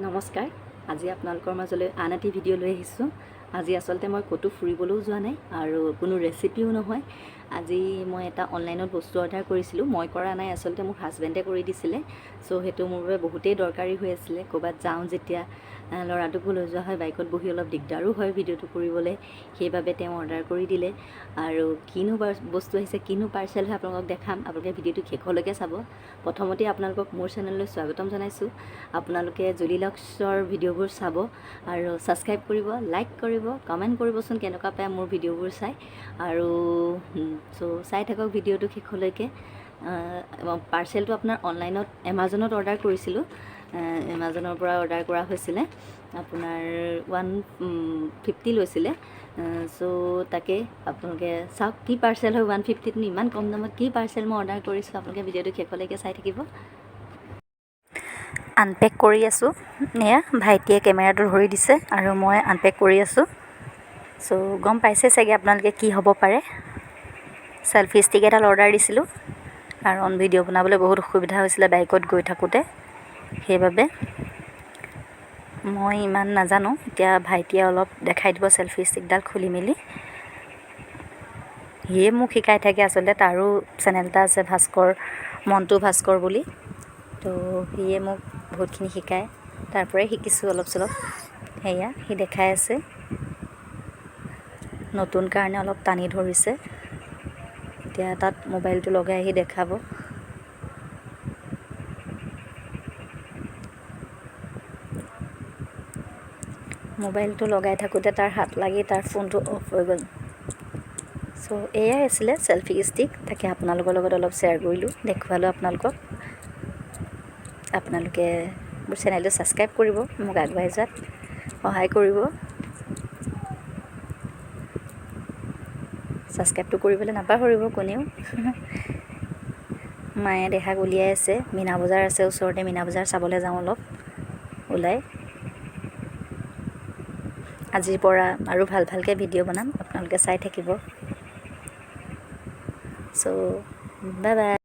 নমস্কাৰ আজি আপোনালোকৰ মাজলৈ আন এটি ভিডিঅ' লৈ আহিছোঁ আজি আচলতে মই ক'তো ফুৰিবলৈও যোৱা নাই আৰু কোনো ৰেচিপিও নহয় আজি মই এটা অনলাইনত বস্তু অৰ্ডাৰ কৰিছিলোঁ মই কৰা নাই আচলতে মোৰ হাজবেণ্ডে কৰি দিছিলে সো হেতু মোৰ বাবে বহুতেই দৰকাৰী হৈ আছিল ক'বাত যাওঁ যেতিয়া লৰাটোকো লৈ যোৱা হয় বাইকত বহি অলপ দিগদাৰো হয় ভিডিঅ'টো কৰিবলৈ সেইবাবে তেওঁ অৰ্ডাৰ কৰি দিলে আৰু কিনো বস্তু আহিছে কিনো পাৰ্চেল হয় আপোনালোকক দেখাম আপোনালোকে ভিডিঅ'টো শেষলৈকে চাব প্ৰথমতে আপোনালোকক মোৰ চেনেললৈ স্বাগতম জনাইছোঁ আপোনালোকে জুলি লক্সৰ ভিডিঅ'বোৰ চাব আৰু সাবস্ক্ৰাইব কৰিব লাইক কৰিব কমেণ্ট কৰিবচোন কেনেকুৱা পায় মোৰ ভিডিঅ'বোৰ চাই আৰু সো চাই থাকক ভিডিঅ'টো শেষলৈকে পাৰ্চেলটো আপোনাৰ অনলাইনত এমাজনত অৰ্ডাৰ কৰিছিলোঁ এমাজনৰ পৰা অৰ্ডাৰ কৰা হৈছিলে আপোনাৰ 150 লৈছিলে সো তাকে আপোনালোকে চাওক কি পাৰ্চেল হয় 150 নি ইমান কম দামত কি পাৰ্চেল মই অৰ্ডাৰ কৰিছোঁ আপোনালোকে ভিডিঅ'টো শেষলৈকে চাই থাকিব আনপেক কৰি আছোঁ এয়া ভাইটিয়ে কেমেৰাটো ধৰি দিছে আৰু মই আনপেক কৰি আছোঁ সো গম পাইছে চাগে আপোনালোকে কি হ'ব পাৰে সেলফি ষ্টিক এডাল অৰ্ডাৰ দিছিলোঁ কাৰণ ভিডিঅ' বনাবলৈ বহুত অসুবিধা হৈছিলে বাইকত গৈ থাকোঁতে সেইবাবে মই ইমান নাজানো এতিয়া ভাইটিয়ে অলপ দেখাই দিব সেলফি ষ্টিকডাল খুলি মেলি সিয়ে মোক শিকাই থাকে আচলতে তাৰো চেনেল এটা আছে মণ্টু ভাস্কৰ বুলি তো সিয়ে মোক বহুতখিনি শিকায় তাৰ পৰাই শিকিছোঁ অলপ চলপ সেয়া সি দেখাই আছে নতুন কাৰণে অলপ টানি ধৰিছে এতিয়া তাত মোবাইলটো লগাই আহি দেখাব মোবাইলটো লগাই থাকোঁতে তাৰ হাত লাগি তাৰ ফোনটো অফ হৈ গ'ল সো এয়াই আছিলে সেলফি ষ্টিক তাকে আপোনালোকৰ লগত অলপ শ্বেয়াৰ কৰিলোঁ দেখুৱালোঁ আপোনালোকে মোৰ চেনেলটো সাবস্ক্ৰাইব কৰিব মোক আগুৱাই যোৱাত সহায় কৰিব সাবস্ক্ৰাইবটো কৰিবলৈ নাপাহৰিব কোনেও মায়ে দেহাক উলিয়াই আছে মীনা বজাৰ আছে ওচৰতে মীনা বজাৰ চাবলৈ যাওঁ অলপ ওলাই আজিৰ পৰা আৰু ভালকৈ ভিডিঅ' বনাম আপোনালোকে চাই থাকিব সো বাই বাই